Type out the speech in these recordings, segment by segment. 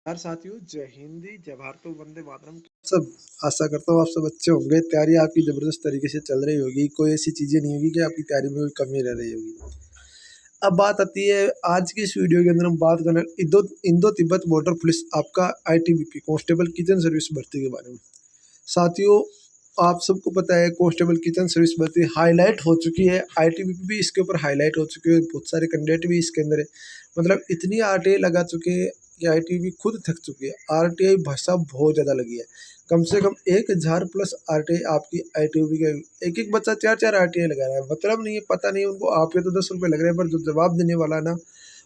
यार साथियों, जय हिंदी, जय भारत, वंदे मातरम। सब आशा करता हूँ आप सब अच्छे होंगे। तैयारी आपकी जबरदस्त तरीके से चल रही होगी। कोई ऐसी चीजें नहीं होगी कि आपकी तैयारी में कोई कमी रह रही होगी। अब बात आती है आज की इस वीडियो के अंदर हम बात करना इंडो तिब्बत बॉर्डर पुलिस आपका आईटीबीपी कांस्टेबल किचन सर्विस भर्ती के बारे में। साथियों, आप सबको पता है कांस्टेबल किचन सर्विस भर्ती हाईलाइट हो चुकी है। आईटीबीपी भी इसके ऊपर हाईलाइट हो चुके हैं। बहुत सारे कैंडिडेट भी इसके अंदर है। मतलब इतनी आरटीआई लगा चुके हैं कि आईटीबीपी खुद थक चुकी है। आरटीआई भाषा बहुत ज़्यादा लगी है। कम से कम 1000 प्लस आरटीआई आपकी आईटीबीपी का एक एक बच्चा 4 आरटीआई लगा रहा है। मतलब नहीं है, पता नहीं उनको आपके तो 10 रुपये लग रहे हैं, पर जो जवाब देने वाला है ना,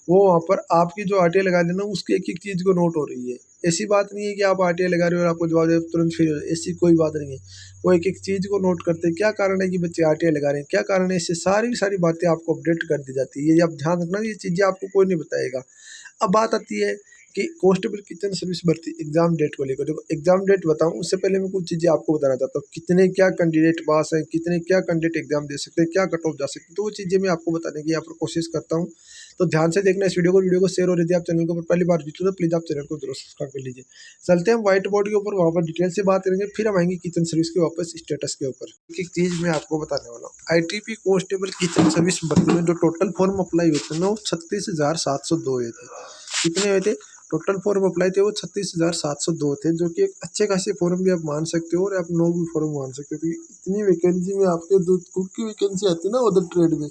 वो वहाँ पर आपकी जो आरटीआई लगा देना उसकी एक एक चीज़ को नोट हो रही है। ऐसी बात नहीं है कि आप आरटीआई लगा रहे हो और आपको जवाब दे तुरंत फिर ऐसी कोई बात नहीं है। वो एक एक चीज़ को नोट करते हैं। क्या कारण है कि बच्चे आरटीआई लगा रहे हैं, क्या कारण है, इससे सारी सारी बातें आपको अपडेट कर दी जाती है। ये आप ध्यान रखना, ये चीज़ें आपको कोई नहीं बताएगा। अब बात आती है कि कांस्टेबल किचन सर्विस भर्ती एग्जाम डेट को लेकर। देखो, एग्जाम डेट बताऊं उससे पहले मैं कुछ चीज़ें आपको बताना चाहता हूँ। कितने क्या कैंडिडेट पास हैं, कितने क्या कैंडिडेट एग्जाम दे सकते हैं, क्या कट ऑफ जा सकते हैं, तो वो चीज़ें मैं आपको बताने की यहाँ पर कोशिश करता हूँ। तो ध्यान से देखना इस वीडियो को शेयर, और यदि आप चैनल के ऊपर पहली बार जुटे तो प्लीज़ आप चैनल को जरूर सब्सक्राइब कर लीजिए। चलते हैं व्हाइट बोर्ड के ऊपर, वहाँ पर डिटेल से बात करेंगे, फिर हम आएंगे किचन सर्विस के वापस स्टेटस के ऊपर। एक चीज़ मैं आपको बताने वाला हूँ। आईटीपी कांस्टेबल किचन सर्विस भर्ती में जो टोटल फॉर्म अप्लाई हुए थे ना, वो 36,702 हुए थे। कितने हुए थे? टोटल फॉर्म अप्लाई थे वो 36,702 थे, जो कि एक अच्छे खासे फॉर्म भी आप मान सकते हो और आप नो भी फॉर्म मान सकते हो, क्योंकि इतनी वैकेंसी में आपके जो कुक की वैकेंसी आती है ना उधर ट्रेड में,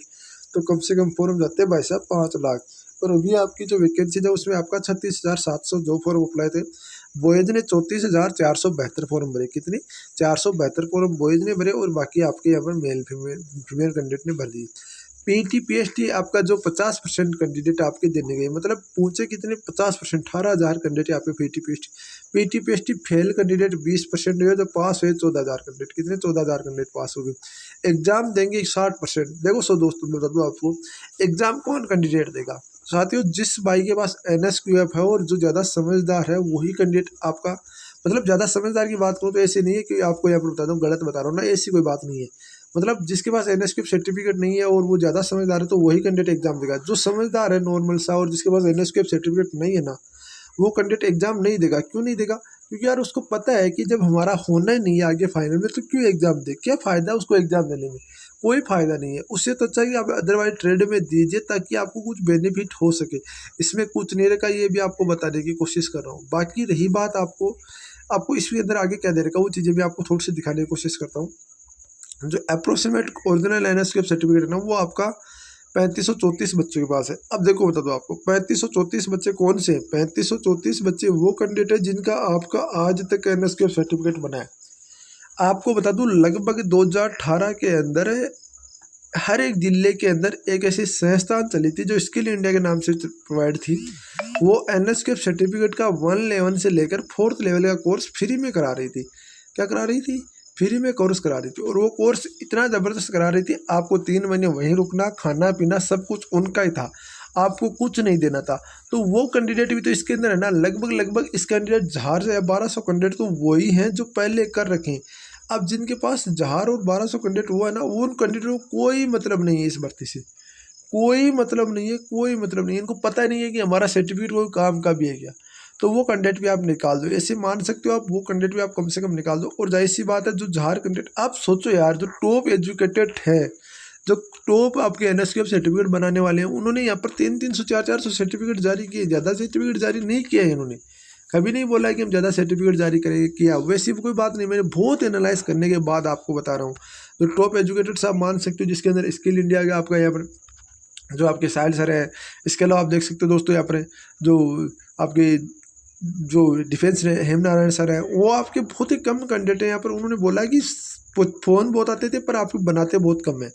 तो कम से कम फॉर्म जाते हैं भाई साहब 5 लाख। और अभी आपकी जो वैकेंसी थी उसमें आपका 36,702 फॉर्म अप्लाई थे। बॉयज ने 34,472 फॉर्म भरे। कितनी? 472 फॉर्म बॉयज ने भरे, और बाकी आपके यहाँ पर मेल फीमेल कैंडिडेट ने भर दिए। पीटी पीएचडी आपका जो 50% कैंडिडेट आपके देने गए, मतलब पूछे कितने? 50%, 18,000 कैंडिडेट आपके पीटी पीएचडी फेल कैंडिडेट 20% हुए, तो पास हुए 14,000 कैंडिडेट। कितने? 14,000 कैंडिडेट पास हो गए। एग्जाम देंगे 60%। देखो सो दोस्तों, मैं बता दूँ आपको, एग्जाम कौन कैंडिडेट देगा? साथियों, जिस भाई के पास एनएसक्यूएफ है और जो ज़्यादा समझदार है वही कैंडिडेट आपका, मतलब ज़्यादा समझदार की बात करूँ तो ऐसे नहीं है कि आपको यहाँ पर बता दूँ, गलत बता रहा हूँ ना, ऐसी कोई बात नहीं है। मतलब जिसके पास एनएसक्यूएफ सर्टिफिकेट नहीं है और वो ज़्यादा समझदार है तो वही कैंडिडेट एग्जाम देगा। जो समझदार है नॉर्मल सा और जिसके पास एनएसक्यूएफ सर्टिफिकेट नहीं है ना, वो कैंडिडेट एग्जाम नहीं देगा। क्यों नहीं देगा? क्योंकि यार उसको पता है कि जब हमारा होना ही नहीं है आगे फाइनल में, तो क्यों एग्जाम दे? क्या फ़ायदा उसको एग्जाम देने में? कोई फ़ायदा नहीं है। उससे तो अच्छा कि आप अदरवाइज ट्रेड में दीजिए, ताकि आपको कुछ बेनिफिट हो सके। इसमें कुछ नहीं रखा, ये भी आपको बताने की कोशिश कर रहा हूँ। बाकी रही बात आपको आपको इसके अंदर आगे क्या दे रखा, वो चीज़ें भी आपको थोड़ी सी दिखाने की कोशिश करता हूँ। जो अप्रोक्सीमेट ओरिजिनल एनएसक्यूएफ सर्टिफिकेट है ना, वो आपका 3534 बच्चों के पास है। अब देखो, बता दो आपको 3534 बच्चे कौन से हैं? 3534 बच्चे वो कैंडिडेट है जिनका आपका आज तक एनएसक्यूएफ सर्टिफिकेट बना है। आपको बता दूं, लगभग 2018 के अंदर हर एक जिले के अंदर एक ऐसी संस्थान चली थी जो स्किल इंडिया के नाम से प्रोवाइड थी। वो एनएसक्यूएफ सर्टिफिकेट का 1 लेवल से लेकर 4th लेवल का कोर्स फ्री में करा रही थी। क्या करा रही थी? फ्री में कोर्स करा रही थी। और वो कोर्स इतना ज़बरदस्त करा रही थी, आपको 3 महीने वहीं रुकना, खाना पीना सब कुछ उनका ही था, आपको कुछ नहीं देना था। तो वो कैंडिडेट भी तो इसके अंदर है ना। लगभग इस कैंडिडेट 1000 से 1200 कैंडिडेट तो वही हैं जो पहले कर रखे हैं। अब जिनके पास 1000 और 1200 कैंडिडेट हुआ है ना, वो उन कैंडिडेट को कोई मतलब नहीं है इस भर्ती से। कोई मतलब नहीं है, कोई मतलब नहीं है। इनको पता नहीं है कि हमारा सर्टिफिकेट कोई काम का भी है क्या। तो वो कैंडिडेट भी आप निकाल दो, ऐसे मान सकते हो आप। वो कैंडिडेट भी आप कम से कम निकाल दो। और जाहिर सी बात है, जो 1000 कैंडिडेट, आप सोचो यार, जो टॉप एजुकेटेड है, जो टॉप आपके एनएसक्यूएफ सर्टिफिकेट बनाने वाले हैं, उन्होंने यहाँ पर 300-300 400-400 सर्टिफिकेट जारी किए। ज़्यादा सर्टिफिकेट जारी नहीं किया है इन्होंने। कभी नहीं बोला है कि हम ज़्यादा सर्टिफिकेट जारी करेंगे, किया। वैसी कोई बात नहीं, मैंने बहुत एनालाइज करने के बाद आपको बता रहा हूँ। जो टॉप एजुकेटेड साहब मान सकते हो, जिसके अंदर स्किल इंडिया का आपका यहाँ पर जो आपके साहिल सर है। इसके अलावा आप देख सकते हो दोस्तों, यहाँ पर जो आपके जो डिफेंस हेमनारायण सर है, वो आपके बहुत ही कम कैंडिडेट हैं यहाँ पर। उन्होंने बोला कि फ़ोन बहुत आते थे पर आप बनाते बहुत कम है।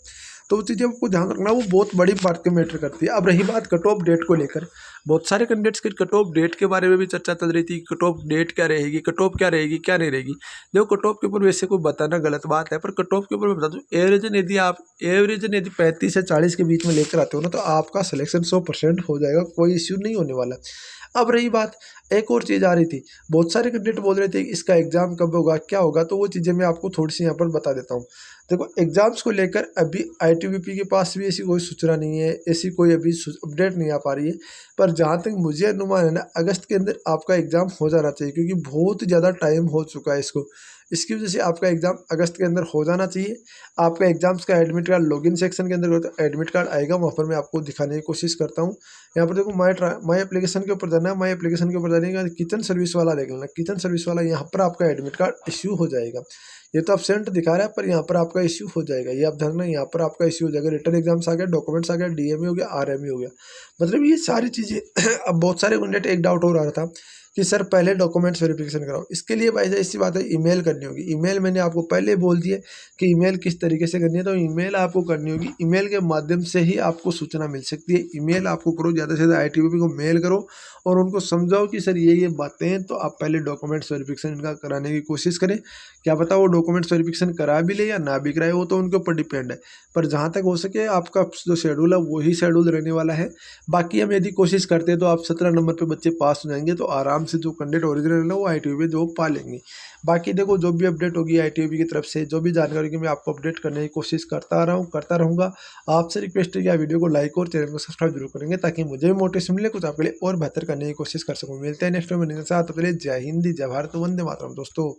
तो वो चीज़ें आपको ध्यान रखना, वो बहुत बड़ी बात के मैटर करती है। अब रही बात कट ऑफ डेट को लेकर, बहुत सारे कैंडिडेट्स के कट ऑफ डेट के बारे में भी चर्चा चल रही थी। कट ऑफ डेट क्या रहेगी, कट ऑफ क्या रहेगी, क्या नहीं रहेगी। देखो, कट ऑफ के ऊपर वैसे कोई बताना गलत बात है, पर कट ऑफ के ऊपर मैं बता दूँ, एवरेजन यदि 35 से 40 के बीच में लेकर आते हो ना, तो आपका सिलेक्शन 100% हो जाएगा, कोई इश्यू नहीं होने वाला। अब रही बात, एक और चीज़ आ रही थी, बहुत सारे कैंडिडेट बोल रहे थे इसका एग्ज़ाम कब होगा, क्या होगा, तो वो चीज़ें मैं आपको थोड़ी सी यहाँ पर बता देता हूँ। देखो एग्ज़ाम्स को लेकर अभी आईटीबीपी के पास भी ऐसी कोई सूचना नहीं है, ऐसी कोई अभी अपडेट नहीं आ पा रही है। पर जहाँ तक मुझे अनुमान है ना, अगस्त के अंदर आपका एग्ज़ाम हो जाना चाहिए, क्योंकि बहुत ज़्यादा टाइम हो चुका है इसको। इसकी वजह से आपका एग्ज़ाम अगस्त के अंदर हो जाना चाहिए। आपका एग्ज़ाम्स का एडमिट कार्ड लॉगिन सेक्शन के अंदर होता है, एडमिट कार्ड आएगा, वहाँ पर मैं आपको दिखाने की कोशिश करता हूँ। यहाँ पर देखो माई एप्लीकेशन के ऊपर जाना है, माई एप्लीकेशन के ऊपर जाने के बाद किचन सर्विस वाला देख लेना, किचन सर्विस वाला यहाँ पर आपका एडमिट कार्ड इश्यू हो जाएगा। ये तो एब्सेंट दिखा रहा है, पर यहाँ पर आपका इश्यू हो जाएगा, ये आप ध्यान रखना, यहाँ पर आपका इश्यू हो जाएगा। रिटर्न एग्जाम्स आ गया, डॉक्यूमेंट्स आ गया, डीएमए हो गया, आरएमए हो गया, मतलब ये सारी चीज़ें अब बहुत सारे कैंडिडेट एक डाउट हो रहा था कि सर पहले डॉक्यूमेंट्स वेरिफिकेशन कराओ। इसके लिए भाई साहब इसी बात है, ईमेल करनी होगी। ईमेल मैंने आपको पहले बोल दिया कि ईमेल किस तरीके से करनी है, तो ईमेल आपको करनी होगी। ईमेल के माध्यम से ही आपको सूचना मिल सकती है। ईमेल आपको करो, ज़्यादा से ज़्यादा आईटीबीपी को मेल करो और उनको समझाओ कि सर ये बातें हैं, तो आप पहले डॉक्यूमेंट्स वेरिफिकेशन इनका कराने की कोशिश करें। क्या पता वो डॉक्यूमेंट्स वेरिफिकेशन करा भी ले या ना भी कराए, वो तो उनके ऊपर डिपेंड है। पर जहाँ तक हो सके आपका जो शेड्यूल है वही शेड्यूल रहने वाला है। बाकी हम यदि कोशिश करते हैं तो आप 17 नंबर पे बच्चे पास हो जाएंगे, तो आराम से जो कैंडिडेट ओरिजिनल है वो आईटीबी पे जॉब पा लेंगे। बाकी देखो जो भी अपडेट होगी आईटीबी की तरफ से, जो भी जानकारी होगी, मैं आपको अपडेट करने की कोशिश करता रहा हूँ, करता रहूँगा। आपसे रिक्वेस्ट है कि आप वीडियो को लाइक और चैनल को सब्सक्राइब जरूर करेंगे, ताकि मुझे भी मोटिवेशन मिले, कुछ आपके लिए और बेहतर करने की कोशिश कर सकूँ। मिलते हैं नेक्स्ट वीडियो में, साथ पहले जय हिंद, जय भारत, वंदे मातरम दोस्तों।